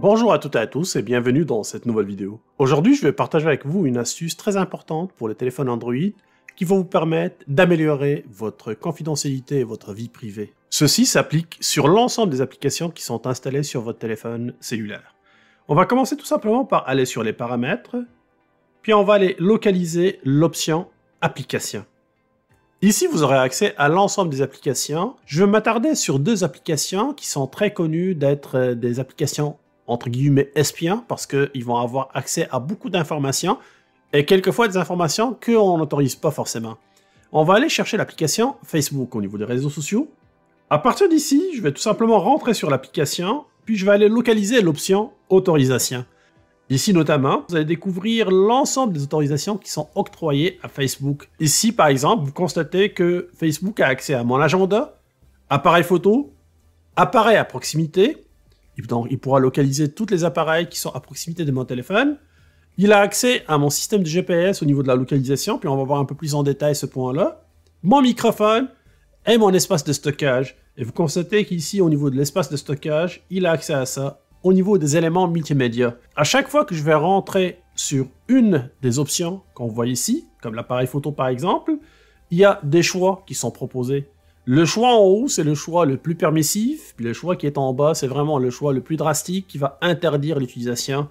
Bonjour à toutes et à tous et bienvenue dans cette nouvelle vidéo. Aujourd'hui, je vais partager avec vous une astuce très importante pour les téléphones Android qui va vous permettre d'améliorer votre confidentialité et votre vie privée. Ceci s'applique sur l'ensemble des applications qui sont installées sur votre téléphone cellulaire. On va commencer tout simplement par aller sur les paramètres, puis on va aller localiser l'option Applications. Ici, vous aurez accès à l'ensemble des applications. Je vais m'attarder sur deux applications qui sont très connues d'être des applications entre guillemets espions parce qu'ils vont avoir accès à beaucoup d'informations et quelquefois des informations qu'on n'autorise pas forcément. On va aller chercher l'application Facebook au niveau des réseaux sociaux. À partir d'ici, je vais tout simplement rentrer sur l'application, puis je vais aller localiser l'option Autorisation. Ici notamment, vous allez découvrir l'ensemble des autorisations qui sont octroyées à Facebook. Ici par exemple, vous constatez que Facebook a accès à mon agenda, appareil photo, appareil à proximité. Donc, il pourra localiser tous les appareils qui sont à proximité de mon téléphone. Il a accès à mon système de GPS au niveau de la localisation, puis on va voir un peu plus en détail ce point-là. Mon microphone et mon espace de stockage. Et vous constatez qu'ici, au niveau de l'espace de stockage, il a accès à ça au niveau des éléments multimédia. À chaque fois que je vais rentrer sur une des options qu'on voit ici, comme l'appareil photo par exemple, il y a des choix qui sont proposés. Le choix en haut, c'est le choix le plus permissif, puis le choix qui est en bas, c'est vraiment le choix le plus drastique qui va interdire l'utilisation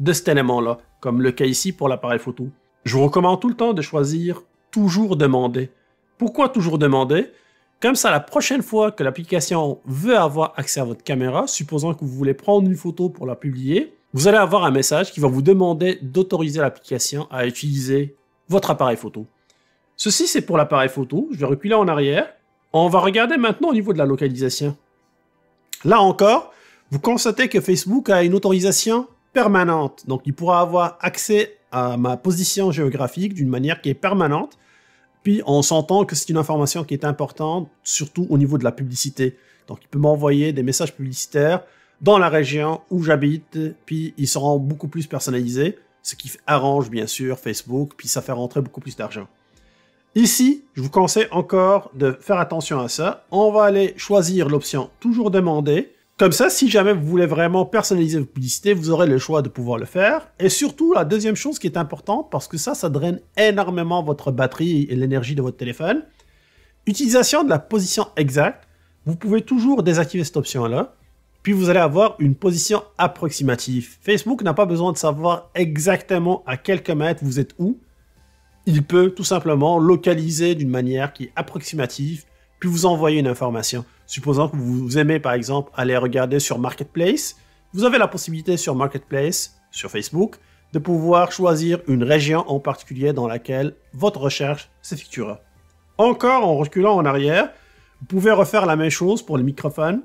de cet élément-là, comme le cas ici pour l'appareil photo. Je vous recommande tout le temps de choisir « Toujours demander ». Pourquoi toujours demander? Comme ça, la prochaine fois que l'application veut avoir accès à votre caméra, supposons que vous voulez prendre une photo pour la publier, vous allez avoir un message qui va vous demander d'autoriser l'application à utiliser votre appareil photo. Ceci, c'est pour l'appareil photo. Je vais reculer en arrière. On va regarder maintenant au niveau de la localisation. Là encore, vous constatez que Facebook a une autorisation permanente. Donc, il pourra avoir accès à ma position géographique d'une manière qui est permanente. Puis, on s'entend que c'est une information qui est importante, surtout au niveau de la publicité. Donc, il peut m'envoyer des messages publicitaires dans la région où j'habite, puis ils seront beaucoup plus personnalisés, ce qui arrange bien sûr Facebook, puis ça fait rentrer beaucoup plus d'argent. Ici, je vous conseille encore de faire attention à ça. On va aller choisir l'option « Toujours demander ». Comme ça, si jamais vous voulez vraiment personnaliser vos publicités, vous aurez le choix de pouvoir le faire. Et surtout, la deuxième chose qui est importante, parce que ça draine énormément votre batterie et l'énergie de votre téléphone. Utilisation de la position exacte. Vous pouvez toujours désactiver cette option-là. Puis vous allez avoir une position approximative. Facebook n'a pas besoin de savoir exactement à quelques mètres vous êtes où. Il peut tout simplement localiser d'une manière qui est approximative, puis vous envoyer une information. Supposons que vous aimez par exemple aller regarder sur Marketplace, vous avez la possibilité sur Marketplace, sur Facebook, de pouvoir choisir une région en particulier dans laquelle votre recherche s'effectuera. Encore en reculant en arrière, vous pouvez refaire la même chose pour le microphone.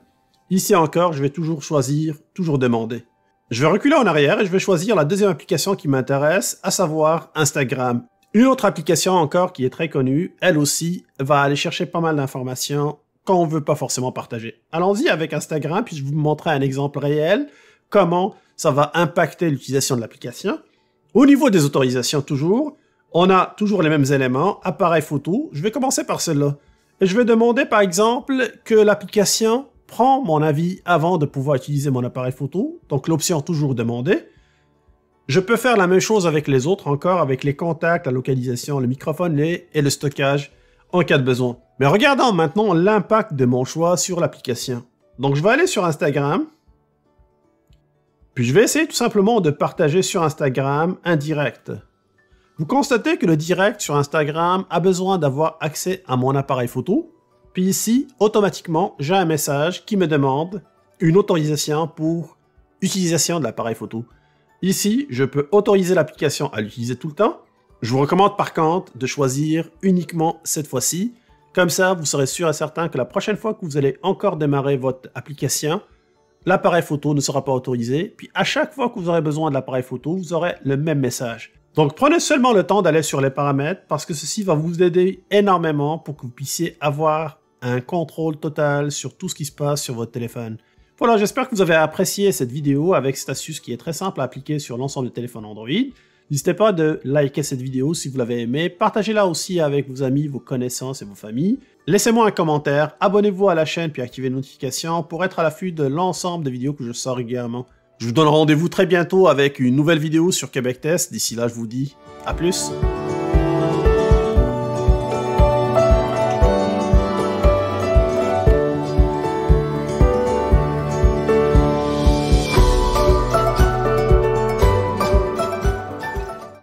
Ici encore, je vais toujours choisir « Toujours demander ». Je vais reculer en arrière et je vais choisir la deuxième application qui m'intéresse, à savoir Instagram. Une autre application encore qui est très connue, elle aussi, va aller chercher pas mal d'informations qu'on ne veut pas forcément partager. Allons-y avec Instagram, puis je vais vous montrer un exemple réel, comment ça va impacter l'utilisation de l'application. Au niveau des autorisations toujours, on a toujours les mêmes éléments, appareil photo. Je vais commencer par celle-là. Et je vais demander par exemple que l'application prend mon avis avant de pouvoir utiliser mon appareil photo, donc l'option toujours demander. Je peux faire la même chose avec les autres encore, avec les contacts, la localisation, le microphone et le stockage en cas de besoin. Mais regardons maintenant l'impact de mon choix sur l'application. Donc je vais aller sur Instagram, puis je vais essayer tout simplement de partager sur Instagram un direct. Vous constatez que le direct sur Instagram a besoin d'avoir accès à mon appareil photo, puis ici, automatiquement, j'ai un message qui me demande une autorisation pour utilisation de l'appareil photo. Ici, je peux autoriser l'application à l'utiliser tout le temps. Je vous recommande par contre de choisir uniquement cette fois-ci. Comme ça, vous serez sûr et certain que la prochaine fois que vous allez encore démarrer votre application, l'appareil photo ne sera pas autorisé. Puis à chaque fois que vous aurez besoin de l'appareil photo, vous aurez le même message. Donc prenez seulement le temps d'aller sur les paramètres parce que ceci va vous aider énormément pour que vous puissiez avoir un contrôle total sur tout ce qui se passe sur votre téléphone. Voilà, j'espère que vous avez apprécié cette vidéo avec cette astuce qui est très simple à appliquer sur l'ensemble des téléphones Android. N'hésitez pas de liker cette vidéo si vous l'avez aimée, partagez-la aussi avec vos amis, vos connaissances et vos familles. Laissez-moi un commentaire, abonnez-vous à la chaîne puis activez les notifications pour être à l'affût de l'ensemble des vidéos que je sors régulièrement. Je vous donne rendez-vous très bientôt avec une nouvelle vidéo sur Québec Test. D'ici là, je vous dis à plus.